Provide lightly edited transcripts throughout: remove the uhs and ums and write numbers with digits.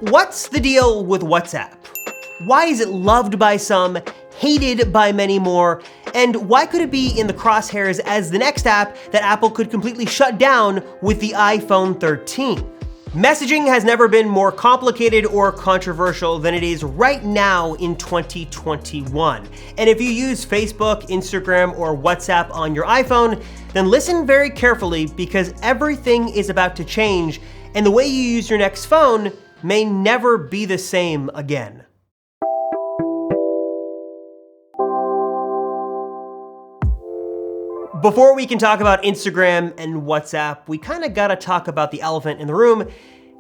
What's the deal with WhatsApp? Why is it loved by some, hated by many more, and why could it be in the crosshairs as the next app that Apple could completely shut down with the iPhone 13? Messaging has never been more complicated or controversial than it is right now in 2021. And if you use Facebook, Instagram, or WhatsApp on your iPhone, then listen very carefully because everything is about to change and the way you use your next phone may never be the same again. Before we can talk about Instagram and WhatsApp, we kind of gotta talk about the elephant in the room,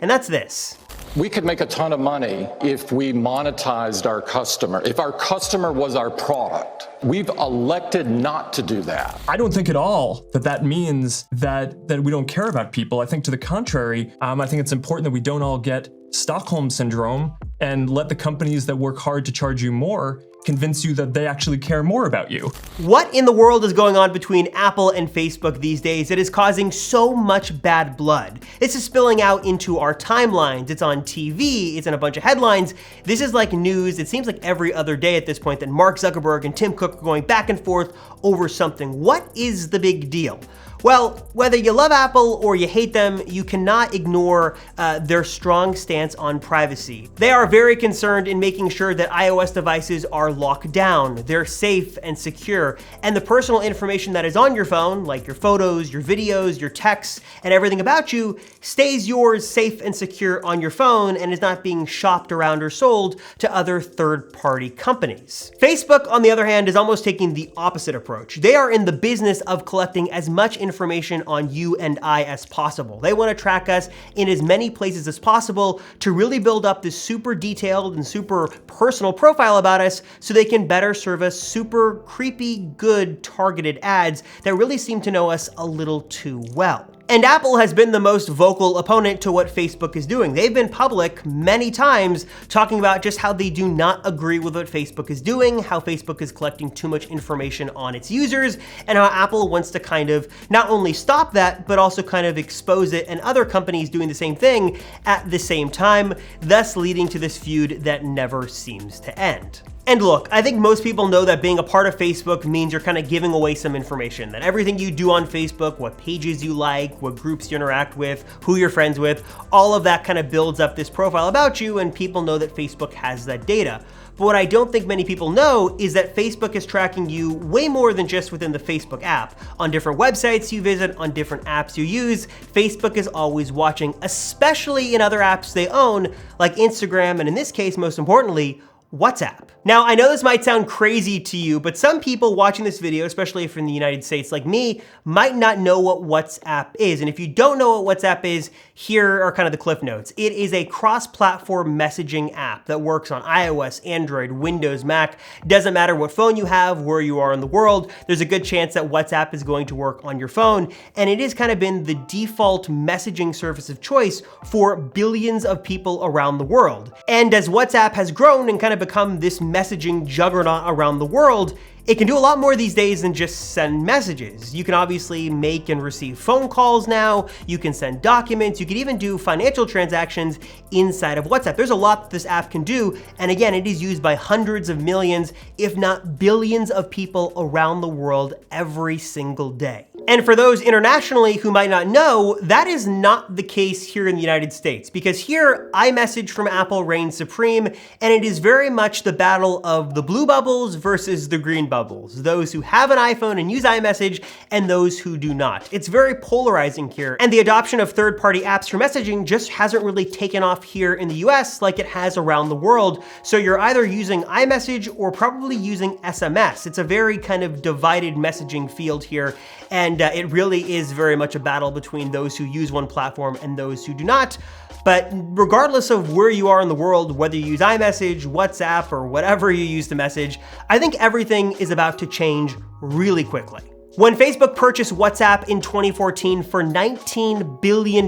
and that's this. We could make a ton of money if we monetized our customer, if our customer was our product. We've elected not to do that. I don't think at all that means that we don't care about people. I think to the contrary, I think it's important that we don't all get Stockholm syndrome and let the companies that work hard to charge you more convince you that they actually care more about you. What in the world is going on between Apple and Facebook these days that is causing so much bad blood? This is spilling out into our timelines. It's on TV, it's in a bunch of headlines. This is like news. It seems like every other day at this point that Mark Zuckerberg and Tim Cook are going back and forth over something. What is the big deal? Well, whether you love Apple or you hate them, you cannot ignore their strong stance on privacy. They are very concerned in making sure that iOS devices are locked down, they're safe and secure, and the personal information that is on your phone, like your photos, your videos, your texts, and everything about you, stays yours safe and secure on your phone and is not being shopped around or sold to other third-party companies. Facebook, on the other hand, is almost taking the opposite approach. They are in the business of collecting as much information on you and I as possible. They want to track us in as many places as possible to really build up this super detailed and super personal profile about us so they can better serve us super creepy, good, targeted ads that really seem to know us a little too well. And Apple has been the most vocal opponent to what Facebook is doing. They've been public many times talking about just how they do not agree with what Facebook is doing, how Facebook is collecting too much information on its users, and how Apple wants to kind of not only stop that, but also kind of expose it and other companies doing the same thing at the same time, thus leading to this feud that never seems to end. And look, I think most people know that being a part of Facebook means you're kind of giving away some information, that everything you do on Facebook, what pages you like, what groups you interact with, who you're friends with, all of that kind of builds up this profile about you, and people know that Facebook has that data. But what I don't think many people know is that Facebook is tracking you way more than just within the Facebook app. On different websites you visit, on different apps you use, Facebook is always watching, especially in other apps they own, like Instagram, and in this case, most importantly, WhatsApp. Now, I know this might sound crazy to you, but some people watching this video, especially if you're in the United States like me, might not know what WhatsApp is. And if you don't know what WhatsApp is, here are kind of the cliff notes. It is a cross-platform messaging app that works on iOS, Android, Windows, Mac. Doesn't matter what phone you have, where you are in the world, there's a good chance that WhatsApp is going to work on your phone. And it has kind of been the default messaging service of choice for billions of people around the world. And as WhatsApp has grown and kind of become this messaging juggernaut around the world, it can do a lot more these days than just send messages. You can obviously make and receive phone calls now, you can send documents, you can even do financial transactions inside of WhatsApp. There's a lot that this app can do, and again, it is used by hundreds of millions, if not billions of people around the world every single day. And for those internationally who might not know, that is not the case here in the United States, because here, iMessage from Apple reigns supreme, and it is very much the battle of the blue bubbles versus the green bubbles, those who have an iPhone and use iMessage, and those who do not. It's very polarizing here, and the adoption of third-party apps for messaging just hasn't really taken off here in the US like it has around the world, so you're either using iMessage or probably using SMS. It's a very kind of divided messaging field here, and it really is very much a battle between those who use one platform and those who do not. But regardless of where you are in the world, whether you use iMessage, WhatsApp, or whatever you use to message, I think everything is about to change really quickly. When Facebook purchased WhatsApp in 2014 for $19 billion,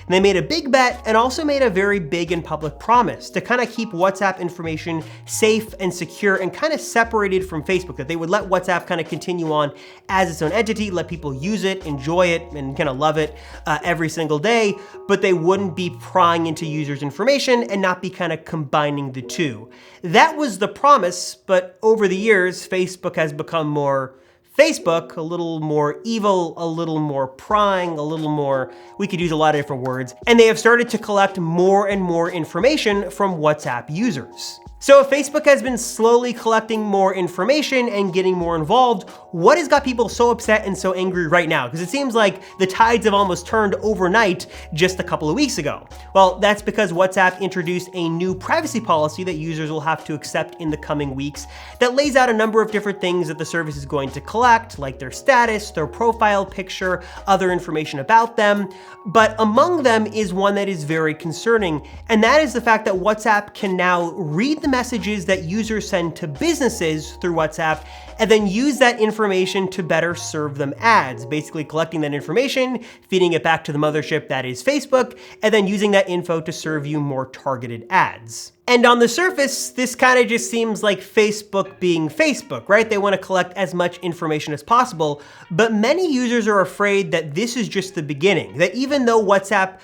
they made a big bet and also made a very big and public promise to kind of keep WhatsApp information safe and secure and kind of separated from Facebook, that they would let WhatsApp kind of continue on as its own entity, let people use it, enjoy it, and kind of love it every single day, but they wouldn't be prying into users' information and not be kind of combining the two. That was the promise, but over the years, Facebook has become more Facebook, a little more evil, a little more prying, a little more, we could use a lot of different words, and they have started to collect more and more information from WhatsApp users. So if Facebook has been slowly collecting more information and getting more involved, what has got people so upset and so angry right now? Because it seems like the tides have almost turned overnight just a couple of weeks ago. Well, that's because WhatsApp introduced a new privacy policy that users will have to accept in the coming weeks that lays out a number of different things that the service is going to collect, like their status, their profile picture, other information about them. But among them is one that is very concerning, and that is the fact that WhatsApp can now read the messages that users send to businesses through WhatsApp and then use that information to better serve them ads, basically collecting that information, feeding it back to the mothership that is Facebook, and then using that info to serve you more targeted ads. And on the surface, this kind of just seems like Facebook being Facebook, right? They want to collect as much information as possible, but many users are afraid that this is just the beginning, that even though WhatsApp,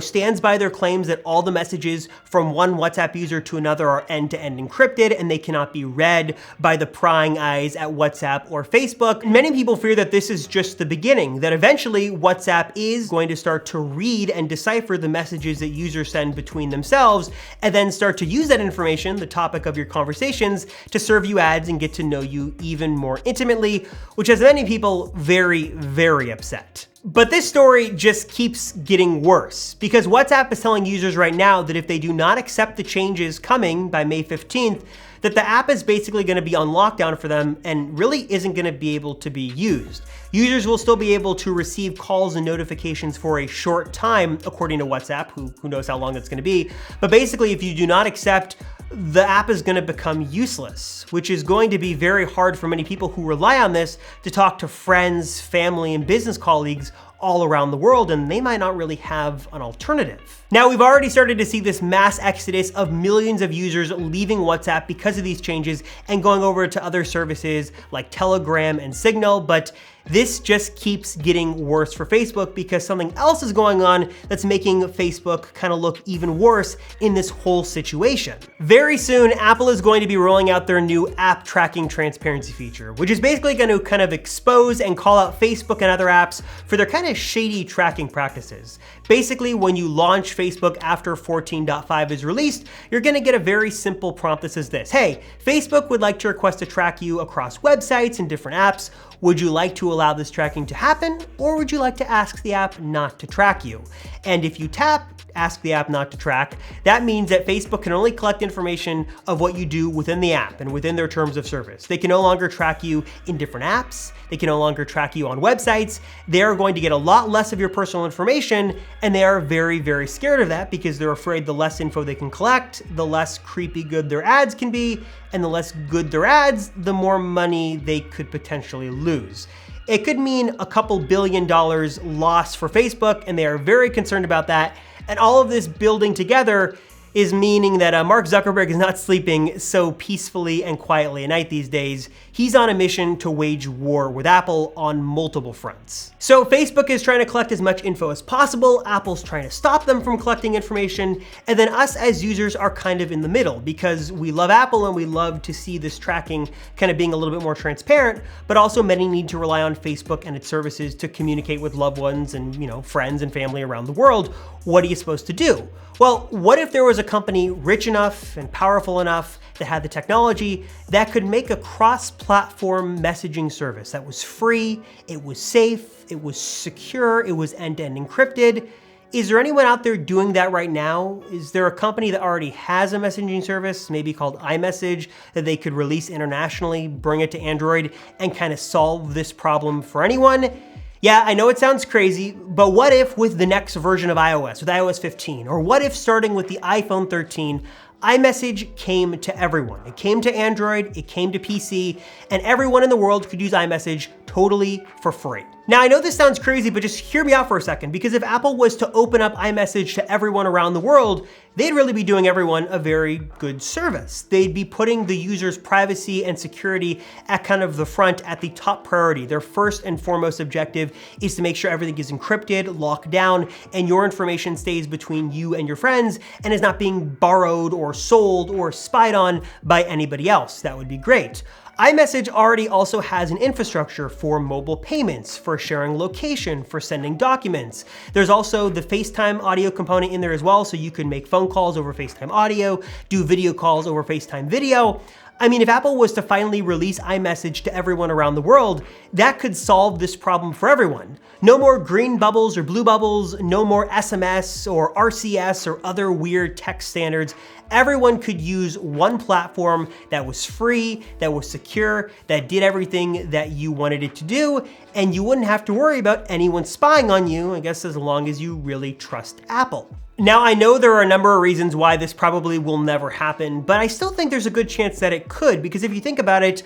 stands by their claims that all the messages from one WhatsApp user to another are end-to-end encrypted and they cannot be read by the prying eyes at WhatsApp or Facebook, many people fear that this is just the beginning, that eventually WhatsApp is going to start to read and decipher the messages that users send between themselves, and then start to use that information, the topic of your conversations, to serve you ads and get to know you even more intimately, which has many people very, very upset. But this story just keeps getting worse, because WhatsApp is telling users right now that if they do not accept the changes coming by May 15th, that the app is basically going to be on lockdown for them and really isn't going to be able to be used. Users will still be able to receive calls and notifications for a short time, according to WhatsApp, who knows how long it's going to be. But basically, if you do not accept, the app is going to become useless, which is going to be very hard for many people who rely on this to talk to friends, family, and business colleagues all around the world, and they might not really have an alternative. Now, we've already started to see this mass exodus of millions of users leaving WhatsApp because of these changes and going over to other services like Telegram and Signal, but this just keeps getting worse for Facebook because something else is going on that's making Facebook kind of look even worse in this whole situation. Very soon, Apple is going to be rolling out their new app tracking transparency feature, which is basically going to kind of expose and call out Facebook and other apps for their kind of shady tracking practices. Basically, when you launch Facebook after 14.5 is released, you're going to get a very simple prompt that says this: hey, Facebook would like to request to track you across websites and different apps. Would you like to allow this tracking to happen, or would you like to ask the app not to track you? And if you tap ask the app not to track, that means that Facebook can only collect information of what you do within the app and within their terms of service. They can no longer track you in different apps. They can no longer track you on websites. They are going to get a lot less of your personal information, and they are very, very scared of that because they're afraid the less info they can collect, the less creepy good their ads can be, and the less good their ads, the more money they could potentially lose. It could mean a couple $2 billion loss for Facebook, and they are very concerned about that. And all of this building together is meaning that Mark Zuckerberg is not sleeping so peacefully and quietly at night these days. He's on a mission to wage war with Apple on multiple fronts. So Facebook is trying to collect as much info as possible, Apple's trying to stop them from collecting information, and then us as users are kind of in the middle because we love Apple and we love to see this tracking kind of being a little bit more transparent, but also many need to rely on Facebook and its services to communicate with loved ones and, friends and family around the world. What are you supposed to do? Well, what if there was a company rich enough and powerful enough that had the technology that could make a cross-platform messaging service that was free, it was safe, it was secure, it was end-to-end encrypted? Is there anyone out there doing that right now? Is there a company that already has a messaging service, maybe called iMessage, that they could release internationally, bring it to Android, and kind of solve this problem for anyone? Yeah, I know it sounds crazy, but what if with the next version of iOS, with iOS 15, or what if starting with the iPhone 13, iMessage came to everyone. It came to Android, it came to PC, and everyone in the world could use iMessage totally for free. Now, I know this sounds crazy, but just hear me out for a second, because if Apple was to open up iMessage to everyone around the world, they'd really be doing everyone a very good service. They'd be putting the user's privacy and security at kind of the front, at the top priority. Their first and foremost objective is to make sure everything is encrypted, locked down, and your information stays between you and your friends and is not being borrowed or sold or spied on by anybody else. That would be great. iMessage already also has an infrastructure for mobile payments, for sharing location, for sending documents. There's also the FaceTime audio component in there as well, so you can make phone calls over FaceTime audio, do video calls over FaceTime video. I mean, if Apple was to finally release iMessage to everyone around the world, that could solve this problem for everyone. No more green bubbles or blue bubbles, no more SMS or RCS or other weird text standards. Everyone could use one platform that was free, that was secure, that did everything that you wanted it to do, and you wouldn't have to worry about anyone spying on you, I guess as long as you really trust Apple. Now, I know there are a number of reasons why this probably will never happen, but I still think there's a good chance that it could, because if you think about it,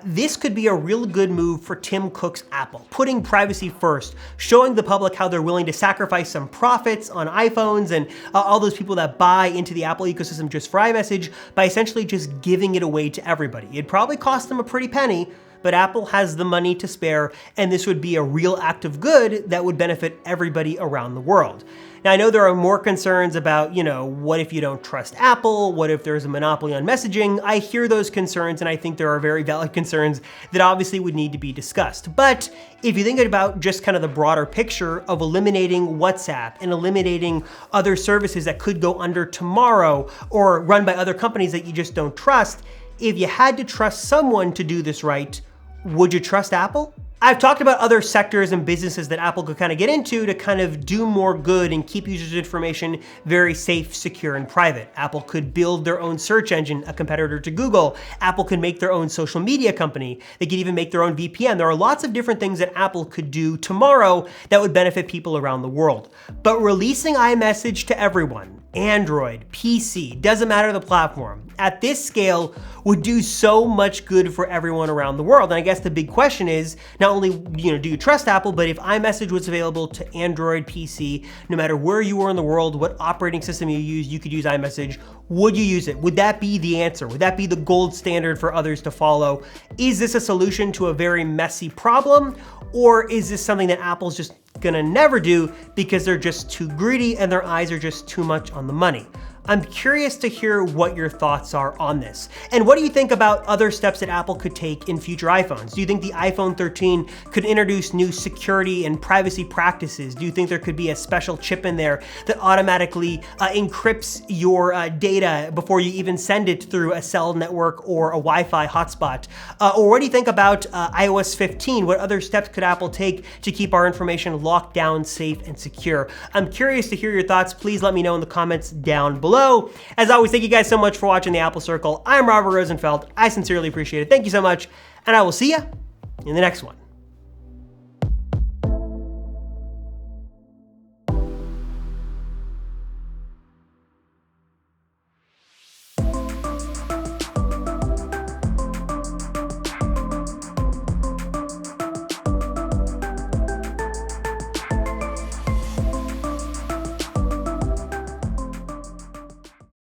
this could be a real good move for Tim Cook's Apple, putting privacy first, showing the public how they're willing to sacrifice some profits on iPhones and all those people that buy into the Apple ecosystem just for iMessage by essentially just giving it away to everybody. It'd probably cost them a pretty penny, but Apple has the money to spare, and this would be a real act of good that would benefit everybody around the world. Now, I know there are more concerns about, what if you don't trust Apple? What if there's a monopoly on messaging? I hear those concerns, and I think there are very valid concerns that obviously would need to be discussed. But if you think about just kind of the broader picture of eliminating WhatsApp and eliminating other services that could go under tomorrow or run by other companies that you just don't trust, if you had to trust someone to do this right, would you trust Apple? I've talked about other sectors and businesses that Apple could kind of get into to kind of do more good and keep users' information very safe, secure, and private. Apple could build their own search engine, a competitor to Google. Apple could make their own social media company. They could even make their own VPN. There are lots of different things that Apple could do tomorrow that would benefit people around the world. But releasing iMessage to everyone, Android, PC, doesn't matter the platform, at this scale would do so much good for everyone around the world. And I guess the big question is, not only do you trust Apple, but if iMessage was available to Android, PC, no matter where you were in the world, what operating system you use, you could use iMessage. Would you use it? Would that be the answer? Would that be the gold standard for others to follow? Is this a solution to a very messy problem? Or is this something that Apple's just gonna never do because they're just too greedy and their eyes are just too much on the money? I'm curious to hear what your thoughts are on this. And what do you think about other steps that Apple could take in future iPhones? Do you think the iPhone 13 could introduce new security and privacy practices? Do you think there could be a special chip in there that automatically encrypts your data before you even send it through a cell network or a Wi-Fi hotspot? Or what do you think about iOS 15? What other steps could Apple take to keep our information locked down, safe, and secure? I'm curious to hear your thoughts. Please let me know in the comments down below. As always, thank you guys so much for watching the Apple Circle. I'm Robert Rosenfeld. I sincerely appreciate it. Thank you so much, and I will see you in the next one.